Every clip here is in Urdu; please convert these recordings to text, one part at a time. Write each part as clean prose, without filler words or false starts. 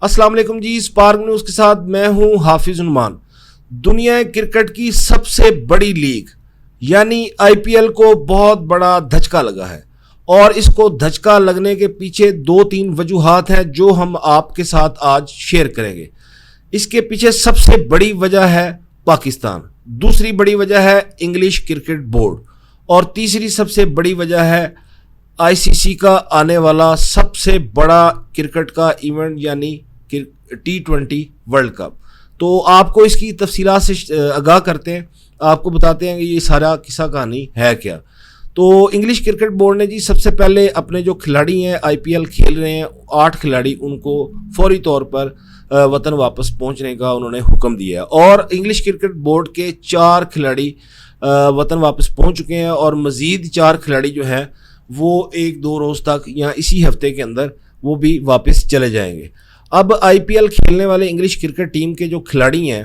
السلام علیکم جی، اسپارک نیوز کے ساتھ میں ہوں حافظ عنمان۔ دنیا کرکٹ کی سب سے بڑی لیگ یعنی آئی پی ایل کو بہت بڑا دھچکا لگا ہے، اور اس کو دھچکا لگنے کے پیچھے دو تین وجوہات ہیں جو ہم آپ کے ساتھ آج شیئر کریں گے۔ اس کے پیچھے سب سے بڑی وجہ ہے پاکستان، دوسری بڑی وجہ ہے انگلش کرکٹ بورڈ، اور تیسری سب سے بڑی وجہ ہے آئی سی سی کا آنے والا سب سے بڑا کرکٹ کا ایونٹ یعنی T20 ورلڈ کپ۔ تو آپ کو اس کی تفصیلات سے آگاہ کرتے ہیں، آپ کو بتاتے ہیں کہ یہ سارا قصہ کہانی ہے کیا۔ تو انگلش کرکٹ بورڈ نے جی سب سے پہلے اپنے جو کھلاڑی ہیں آئی پی ایل کھیل رہے ہیں 8 کھلاڑی، ان کو فوری طور پر وطن واپس پہنچنے کا انہوں نے حکم دیا ہے، اور انگلش کرکٹ بورڈ کے 4 کھلاڑی وطن واپس پہنچ چکے ہیں، اور مزید 4 کھلاڑی جو ہیں وہ 1-2 روز تک یا اسی ہفتے کے اندر وہ بھی واپس چلے جائیں گے۔ اب آئی پی ایل کھیلنے والے انگلش کرکٹ ٹیم کے جو کھلاڑی ہیں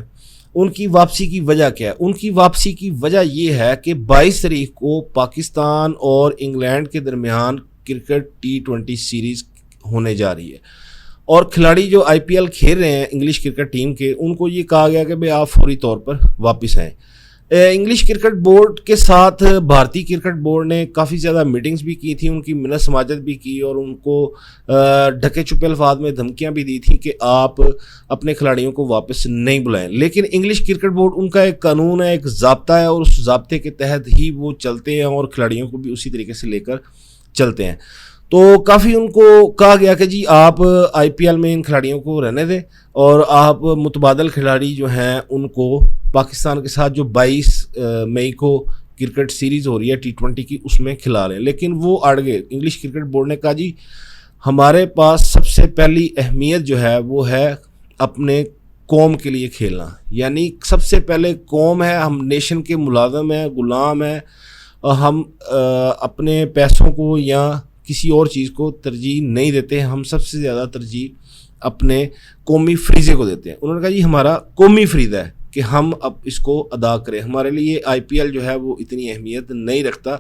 ان کی واپسی کی وجہ کیا ہے؟ ان کی واپسی کی وجہ یہ ہے کہ 22 تاریخ کو پاکستان اور انگلینڈ کے درمیان کرکٹ T20 سیریز ہونے جا رہی ہے، اور کھلاڑی جو آئی پی ایل کھیل رہے ہیں انگلش کرکٹ ٹیم کے، ان کو یہ کہا گیا کہ بھئی آپ فوری طور پر واپس آئیں۔ انگلش کرکٹ بورڈ کے ساتھ بھارتی کرکٹ بورڈ نے کافی زیادہ میٹنگز بھی کی تھیں، ان کی منت سماجت بھی کی، اور ان کو ڈھکے چھپے الفاظ میں دھمکیاں بھی دی تھیں کہ آپ اپنے کھلاڑیوں کو واپس نہیں بلائیں، لیکن انگلش کرکٹ بورڈ ان کا ایک قانون ہے، ایک ضابطہ ہے، اور اس ضابطے کے تحت ہی وہ چلتے ہیں اور کھلاڑیوں کو بھی اسی طریقے سے لے کر چلتے ہیں۔ تو کافی ان کو کہا گیا کہ جی آپ آئی پی ایل میں ان کھلاڑیوں کو رہنے دیں، اور آپ متبادل کھلاڑی جو ہیں ان کو پاکستان کے ساتھ جو 22 مئی کو کرکٹ سیریز ہو رہی ہے T20 کی، اس میں کھلا لیں، لیکن وہ اڑ گئے۔ انگلش کرکٹ بورڈ نے کہا جی ہمارے پاس سب سے پہلی اہمیت جو ہے وہ ہے اپنے قوم کے لیے کھیلنا، یعنی سب سے پہلے قوم ہے، ہم نیشن کے ملازم ہیں، غلام ہیں، ہم اپنے پیسوں کو یا کسی اور چیز کو ترجیح نہیں دیتے، ہم سب سے زیادہ ترجیح اپنے قومی فریضے کو دیتے ہیں۔ انہوں نے کہا جی ہمارا قومی فریضہ ہے کہ ہم اب اس کو ادا کریں، ہمارے لیے آئی پی ایل جو ہے وہ اتنی اہمیت نہیں رکھتا،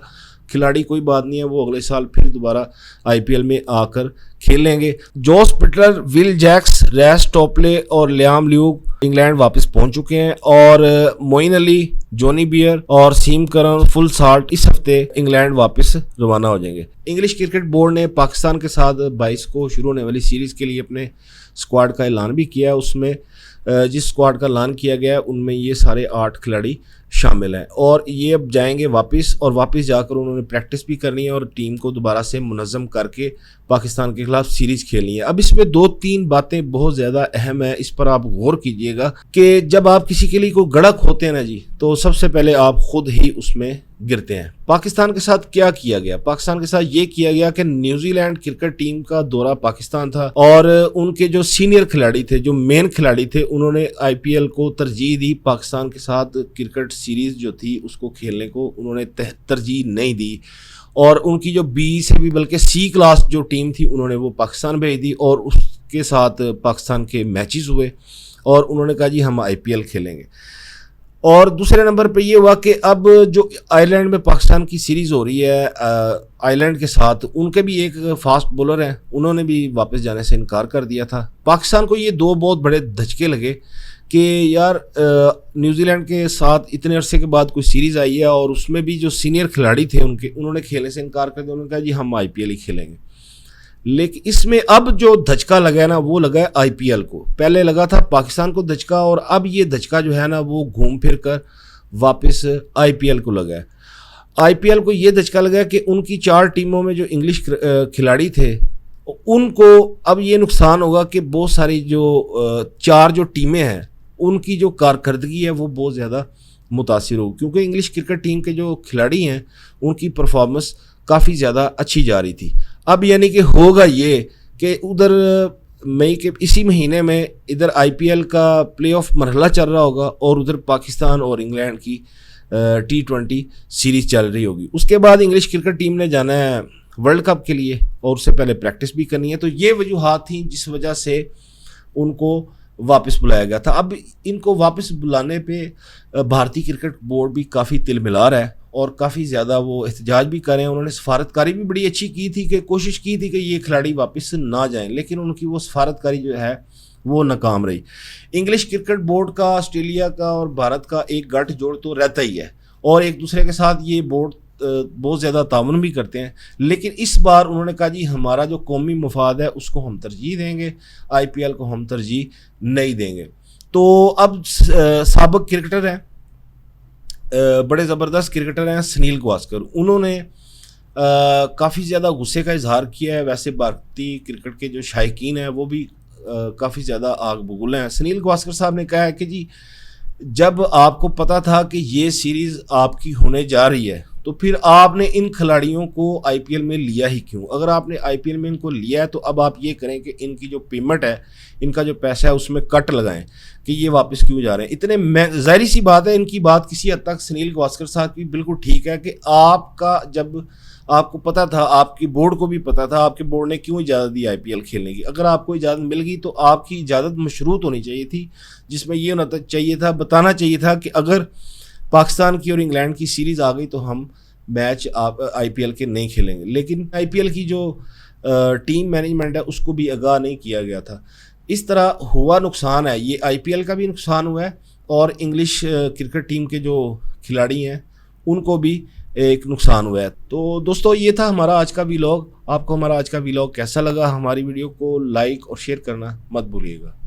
کھلاڑی کوئی بات نہیں ہے، وہ اگلے سال پھر دوبارہ آئی پی ایل میں آ کر کھیلیں گے۔ جوس بٹلر، ول جیکس، ریس ٹوپلے اور لیام لیوگ انگلینڈ واپس پہنچ چکے ہیں، اور معین علی، جونی بیئر اور سیم کرن فل سالٹ اس ہفتے انگلینڈ واپس روانہ ہو جائیں گے۔ انگلش کرکٹ بورڈ نے پاکستان کے ساتھ 22 کو شروع ہونے والی سیریز کے لیے اپنے اسکواڈ کا اعلان بھی کیا ہے۔ اس میں جس اسکواڈ کا اعلان کیا گیا ہے ان میں یہ سارے 8 کھلاڑی شامل ہیں، اور یہ اب جائیں گے واپس، اور واپس جا کر انہوں نے پریکٹس بھی کرنی ہے اور ٹیم کو دوبارہ سے منظم کر کے پاکستان کے خلاف سیریز کھیلنی ہے۔ اب اس میں 2-3 باتیں بہت زیادہ اہم ہیں، اس پر آپ غور کیجئے گا کہ جب آپ کسی کے لیے کوئی گڑھک ہوتے ہیں نا جی، تو سب سے پہلے آپ خود ہی اس میں گرتے ہیں۔ پاکستان کے ساتھ کیا کیا گیا؟ پاکستان کے ساتھ یہ کیا گیا کہ نیوزی لینڈ کرکٹ ٹیم کا دورہ پاکستان تھا، اور ان کے جو سینئر کھلاڑی تھے، جو مین کھلاڑی تھے، انہوں نے آئی پی ایل کو ترجیح دی، پاکستان کے ساتھ کرکٹ سیریز جو تھی اس کو کھیلنے کو انہوں نے ترجیح نہیں دی، اور ان کی جو بی سے بھی بلکہ سی کلاس جو ٹیم تھی انہوں نے وہ پاکستان بھیج دی، اور اس کے ساتھ پاکستان کے میچز ہوئے، اور انہوں نے کہا جی ہم آئی پی ایل کھیلیں گے۔ اور دوسرے نمبر پہ یہ ہوا کہ اب جو آئرلینڈ میں پاکستان کی سیریز ہو رہی ہے آئرلینڈ کے ساتھ، ان کے بھی ایک فاسٹ بولر ہیں، انہوں نے بھی واپس جانے سے انکار کر دیا تھا۔ پاکستان کو یہ 2 بہت بڑے دھچکے لگے کہ یار نیوزی لینڈ کے ساتھ اتنے عرصے کے بعد کوئی سیریز آئی ہے، اور اس میں بھی جو سینئر کھلاڑی تھے انہوں نے کھیلنے سے انکار کر دیا، انہوں نے کہا جی ہم آئی پی ایل ہی کھیلیں گے۔ لیکن اس میں اب جو دھچکا لگا ہے نا وہ لگا ہے آئی پی ایل کو، پہلے لگا تھا پاکستان کو دھچکا، اور اب یہ دھچکا جو ہے نا وہ گھوم پھر کر واپس آئی پی ایل کو لگا ہے۔ آئی پی ایل کو یہ دھچکا لگا ہے کہ ان کی 4 ٹیموں میں جو انگلش کھلاڑی تھے ان کو اب یہ نقصان ہوگا کہ بہت ساری جو 4 جو ٹیمیں ہیں ان کی جو کارکردگی ہے وہ بہت زیادہ متاثر ہوگی، کیونکہ انگلش کرکٹ ٹیم کے جو کھلاڑی ہیں ان کی پرفارمنس کافی زیادہ اچھی جا رہی تھی۔ اب یعنی کہ ہوگا یہ کہ ادھر مئی کے اسی مہینے میں ادھر آئی پی ایل کا پلے آف مرحلہ چل رہا ہوگا، اور ادھر پاکستان اور انگلینڈ کی T20 سیریز چل رہی ہوگی۔ اس کے بعد انگلش کرکٹ ٹیم نے جانا ہے ورلڈ کپ کے لیے، اور اس سے پہلے پریکٹس بھی کرنی ہے۔ تو یہ وجوہات تھیں جس وجہ سے ان کو واپس بلایا گیا تھا۔ اب ان کو واپس بلانے پہ بھارتی کرکٹ بورڈ بھی کافی تل ملا رہا ہے، اور کافی زیادہ وہ احتجاج بھی کریں، انہوں نے سفارتکاری بھی بڑی اچھی کی تھی، کہ کوشش کی تھی کہ یہ کھلاڑی واپس نہ جائیں، لیکن ان کی وہ سفارتکاری جو ہے وہ ناکام رہی۔ انگلش کرکٹ بورڈ کا آسٹریلیا کا اور بھارت کا ایک گٹھ جوڑ تو رہتا ہی ہے، اور ایک دوسرے کے ساتھ یہ بورڈ بہت زیادہ تعاون بھی کرتے ہیں، لیکن اس بار انہوں نے کہا جی ہمارا جو قومی مفاد ہے اس کو ہم ترجیح دیں گے، آئی پی ایل کو ہم ترجیح نہیں دیں گے۔ تو اب سابق کرکٹر ہیں، بڑے زبردست کرکٹر ہیں سنیل گواسکر، انہوں نے کافی زیادہ غصے کا اظہار کیا ہے۔ ویسے بھارتی کرکٹ کے جو شائقین ہیں وہ بھی کافی زیادہ آگ بگول ہیں۔ سنیل گواسکر صاحب نے کہا ہے کہ جی جب آپ کو پتا تھا کہ یہ سیریز آپ کی ہونے جا رہی ہے تو پھر آپ نے ان کھلاڑیوں کو آئی پی ایل میں لیا ہی کیوں؟ اگر آپ نے آئی پی ایل میں ان کو لیا ہے تو اب آپ یہ کریں کہ ان کی جو پیمنٹ ہے، ان کا جو پیسہ ہے اس میں کٹ لگائیں کہ یہ واپس کیوں جا رہے ہیں اتنے۔ ظاہری سی بات ہے، ان کی بات کسی حد تک سنیل گواسکر صاحب کی بالکل ٹھیک ہے کہ آپ کا جب آپ کو پتا تھا، آپ کی بورڈ کو بھی پتا تھا، آپ کے بورڈ نے کیوں اجازت دی آئی پی ایل کھیلنے کی۔ اگر آپ کو اجازت مل گئی تو آپ کی اجازت مشروط ہونی چاہیے تھی، جس میں یہ ہونا چاہیے تھا، بتانا چاہیے تھا کہ اگر پاکستان کی اور انگلینڈ کی سیریز آ گئی تو ہم میچ آپ آئی پی ایل کے نہیں کھیلیں گے۔ لیکن آئی پی ایل کی جو ٹیم مینجمنٹ ہے اس کو بھی آگاہ نہیں کیا گیا تھا۔ اس طرح ہوا نقصان ہے، یہ آئی پی ایل کا بھی نقصان ہوا ہے اور انگلش کرکٹ ٹیم کے جو کھلاڑی ہیں ان کو بھی ایک نقصان ہوا ہے۔ تو دوستو یہ تھا ہمارا آج کا ویلاگ۔ آپ کو ہمارا آج کا ویلاگ کیسا لگا؟ ہماری ویڈیو کو لائک اور شیئر کرنا مت بھولیے گا۔